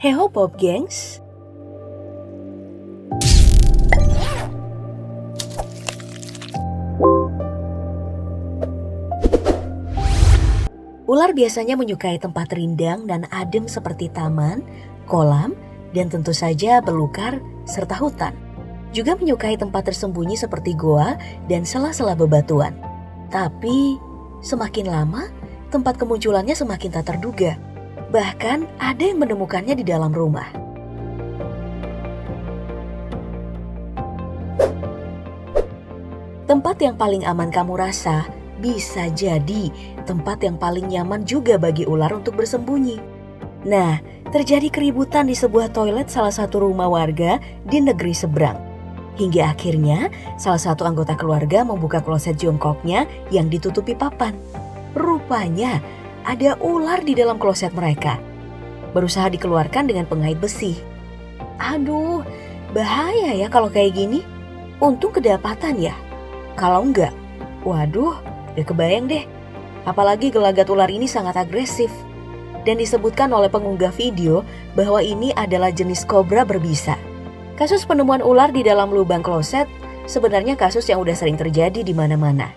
Heho Pop Gengs. Ular biasanya menyukai tempat rindang dan adem seperti taman, kolam, dan tentu saja belukar serta hutan. Juga menyukai tempat tersembunyi seperti goa dan sela-sela bebatuan. Tapi semakin lama tempat kemunculannya semakin tak terduga. Bahkan ada yang menemukannya di dalam rumah. Tempat yang paling aman kamu rasa bisa jadi tempat yang paling nyaman juga bagi ular untuk bersembunyi. Nah, terjadi keributan di sebuah toilet salah satu rumah warga di negeri seberang. Hingga akhirnya salah satu anggota keluarga membuka kloset jongkoknya yang ditutupi papan. Rupanya ada ular di dalam kloset mereka. Berusaha dikeluarkan dengan pengait besi. Aduh, bahaya ya kalau kayak gini. Untung kedapatan ya. Kalau enggak, waduh, udah kebayang deh. Apalagi gelagat ular ini sangat agresif. Dan disebutkan oleh pengunggah video bahwa ini adalah jenis kobra berbisa. Kasus penemuan ular di dalam lubang kloset sebenarnya kasus yang udah sering terjadi di mana-mana.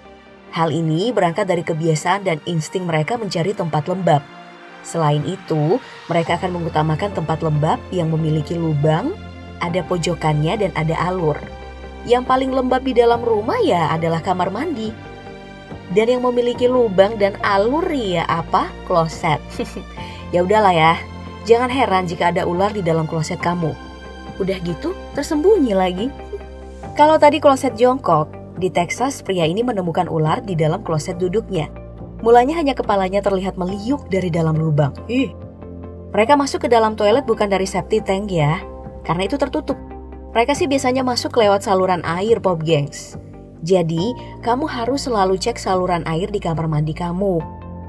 Hal ini berangkat dari kebiasaan dan insting mereka mencari tempat lembab. Selain itu, mereka akan mengutamakan tempat lembab yang memiliki lubang, ada pojokannya dan ada alur. Yang paling lembab di dalam rumah ya adalah kamar mandi. Dan yang memiliki lubang dan alur ya apa? Kloset. Ya udahlah ya, jangan heran jika ada ular di dalam kloset kamu. Udah gitu, tersembunyi lagi. Kalau tadi kloset jongkok, di Texas pria ini menemukan ular di dalam kloset duduknya. Mulanya hanya kepalanya terlihat meliuk dari dalam lubang. Mereka masuk ke dalam toilet bukan dari septic tank ya, karena itu tertutup. Mereka sih biasanya masuk lewat saluran air Pop Gengs. Jadi, kamu harus selalu cek saluran air di kamar mandi kamu.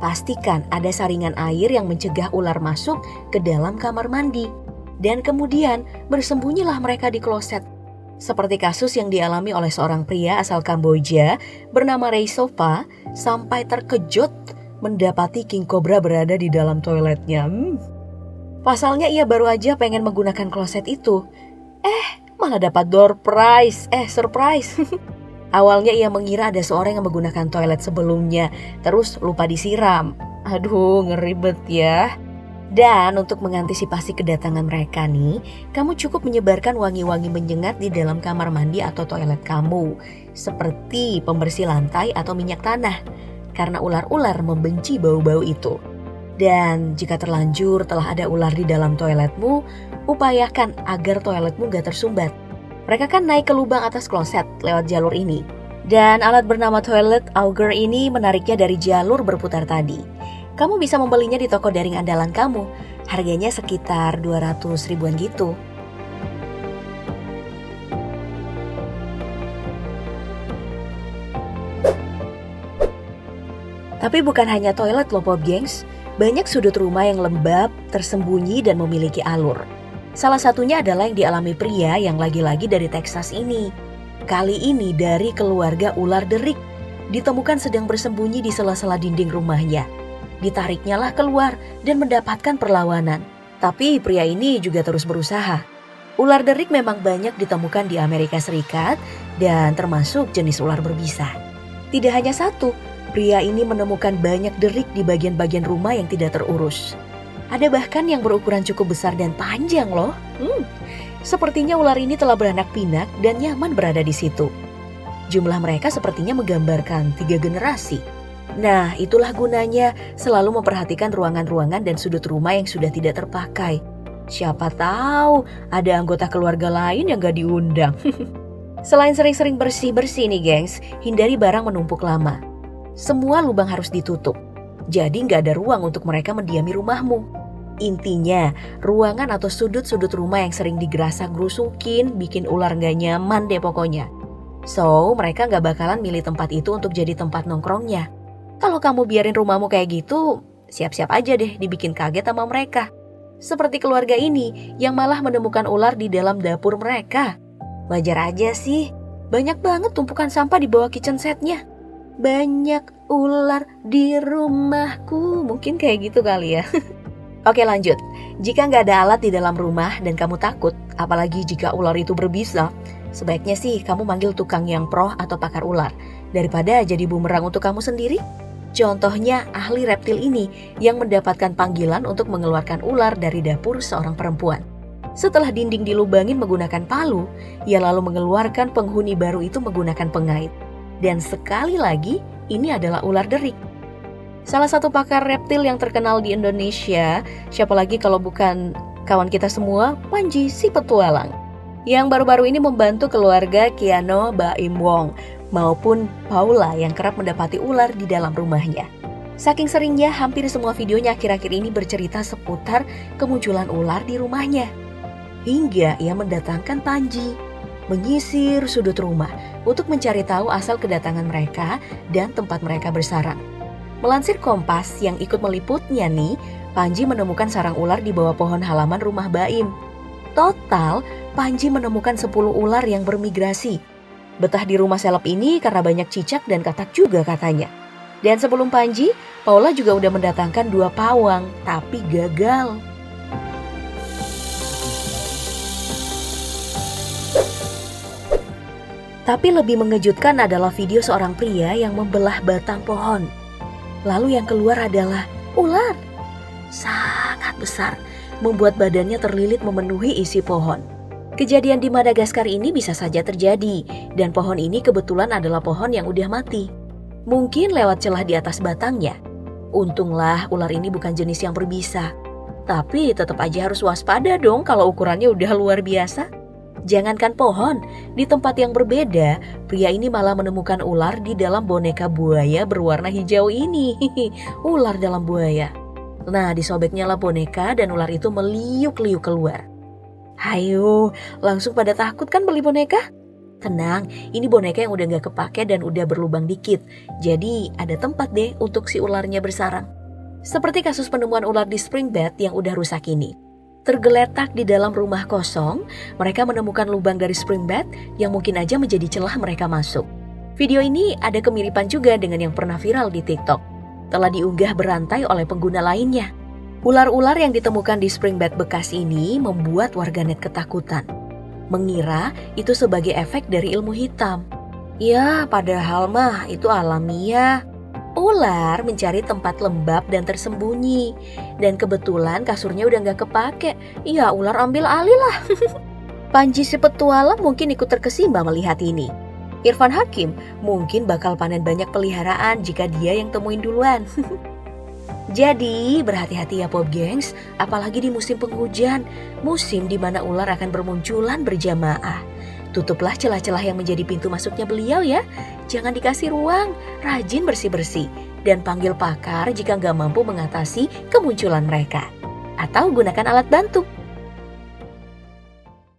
Pastikan ada saringan air yang mencegah ular masuk ke dalam kamar mandi. Dan kemudian bersembunyilah mereka di kloset. Seperti kasus yang dialami oleh seorang pria asal Kamboja bernama Ray Sopa sampai terkejut mendapati king cobra berada di dalam toiletnya. Pasalnya ia baru aja pengen menggunakan kloset itu. Malah dapat surprise. Awalnya ia mengira ada seorang yang menggunakan toilet sebelumnya, terus lupa disiram. Aduh, ngeribet ya. Dan untuk mengantisipasi kedatangan mereka nih, kamu cukup menyebarkan wangi-wangi menyengat di dalam kamar mandi atau toilet kamu. Seperti pembersih lantai atau minyak tanah. Karena ular-ular membenci bau-bau itu. Dan jika terlanjur telah ada ular di dalam toiletmu, upayakan agar toiletmu gak tersumbat. Mereka kan naik ke lubang atas kloset lewat jalur ini. Dan alat bernama toilet auger ini menariknya dari jalur berputar tadi. Kamu bisa membelinya di toko daring andalan kamu. Harganya sekitar 200 ribuan gitu. Tapi bukan hanya toilet loh Pop Gengs. Banyak sudut rumah yang lembab, tersembunyi dan memiliki alur. Salah satunya adalah yang dialami pria yang lagi-lagi dari Texas ini. Kali ini dari keluarga ular derik. Ditemukan sedang bersembunyi di sela-sela dinding rumahnya. Ditariknya lah keluar dan mendapatkan perlawanan. Tapi pria ini juga terus berusaha. Ular derik memang banyak ditemukan di Amerika Serikat dan termasuk jenis ular berbisa. Tidak hanya satu, pria ini menemukan banyak derik di bagian-bagian rumah yang tidak terurus. Ada bahkan yang berukuran cukup besar dan panjang loh. Sepertinya ular ini telah beranak pinak dan nyaman berada di situ. Jumlah mereka sepertinya menggambarkan 3 generasi. Nah, itulah gunanya selalu memperhatikan ruangan-ruangan dan sudut rumah yang sudah tidak terpakai. Siapa tahu ada anggota keluarga lain yang gak diundang. Selain sering-sering bersih-bersih nih gengs, hindari barang menumpuk lama. Semua lubang harus ditutup. Jadi gak ada ruang untuk mereka mendiami rumahmu. Intinya, ruangan atau sudut-sudut rumah yang sering digerasa-gerusukin bikin ular gak nyaman deh pokoknya. So, mereka gak bakalan milih tempat itu untuk jadi tempat nongkrongnya. Kalau kamu biarin rumahmu kayak gitu, siap-siap aja deh dibikin kaget sama mereka. Seperti keluarga ini yang malah menemukan ular di dalam dapur mereka. Wajar aja sih, banyak banget tumpukan sampah di bawah kitchen setnya. Banyak ular di rumahku, mungkin kayak gitu kali ya. Oke lanjut, jika nggak ada alat di dalam rumah dan kamu takut, apalagi jika ular itu berbisa, sebaiknya sih kamu manggil tukang yang pro atau pakar ular, daripada jadi bumerang untuk kamu sendiri. Contohnya ahli reptil ini yang mendapatkan panggilan untuk mengeluarkan ular dari dapur seorang perempuan. Setelah dinding dilubangin menggunakan palu, ia lalu mengeluarkan penghuni baru itu menggunakan pengait. Dan sekali lagi, ini adalah ular derik. Salah satu pakar reptil yang terkenal di Indonesia, siapa lagi kalau bukan kawan kita semua, Panji si petualang. Yang baru-baru ini membantu keluarga Keanu Baim Wong maupun Paula yang kerap mendapati ular di dalam rumahnya. Saking seringnya, hampir semua videonya akhir-akhir ini bercerita seputar kemunculan ular di rumahnya. Hingga ia mendatangkan Panji, menyisir sudut rumah untuk mencari tahu asal kedatangan mereka dan tempat mereka bersarang. Melansir Kompas yang ikut meliputnya nih, Panji menemukan sarang ular di bawah pohon halaman rumah Baim. Total, Panji menemukan 10 ular yang bermigrasi. Betah di rumah seleb ini karena banyak cicak dan katak juga katanya. Dan sebelum Panji, Paula juga udah mendatangkan 2 pawang, tapi gagal. Tapi lebih mengejutkan adalah video seorang pria yang membelah batang pohon. Lalu yang keluar adalah ular. Sangat besar, membuat badannya terlilit memenuhi isi pohon. Kejadian di Madagaskar ini bisa saja terjadi, dan pohon ini kebetulan adalah pohon yang udah mati. Mungkin lewat celah di atas batangnya. Untunglah ular ini bukan jenis yang berbisa. Tapi tetap aja harus waspada dong kalau ukurannya udah luar biasa. Jangankan pohon, di tempat yang berbeda, pria ini malah menemukan ular di dalam boneka buaya berwarna hijau ini. Ular dalam buaya. Nah, disobeknya lah boneka dan ular itu meliuk-liuk keluar. Hayo, langsung pada takut kan beli boneka? Tenang, ini boneka yang udah gak kepake dan udah berlubang dikit. Jadi ada tempat deh untuk si ularnya bersarang. Seperti kasus penemuan ular di spring bed yang udah rusak ini. Tergeletak di dalam rumah kosong, mereka menemukan lubang dari spring bed yang mungkin aja menjadi celah mereka masuk. Video ini ada kemiripan juga dengan yang pernah viral di TikTok. Telah diunggah berantai oleh pengguna lainnya. Ular-ular yang ditemukan di spring bed bekas ini membuat warganet ketakutan. Mengira itu sebagai efek dari ilmu hitam. Ya, padahal mah itu alamiah. Ular mencari tempat lembab dan tersembunyi. Dan kebetulan kasurnya udah gak kepake. Ya ular ambil alih lah. Panji si petualang mungkin ikut terkesima melihat ini. Irfan Hakim mungkin bakal panen banyak peliharaan jika dia yang temuin duluan. Jadi berhati-hati ya Pop Gengs, apalagi di musim penghujan. Musim di mana ular akan bermunculan berjamaah. Tutuplah celah-celah yang menjadi pintu masuknya beliau ya. Jangan dikasih ruang, rajin bersih-bersih. Dan panggil pakar jika nggak mampu mengatasi kemunculan mereka. Atau gunakan alat bantu.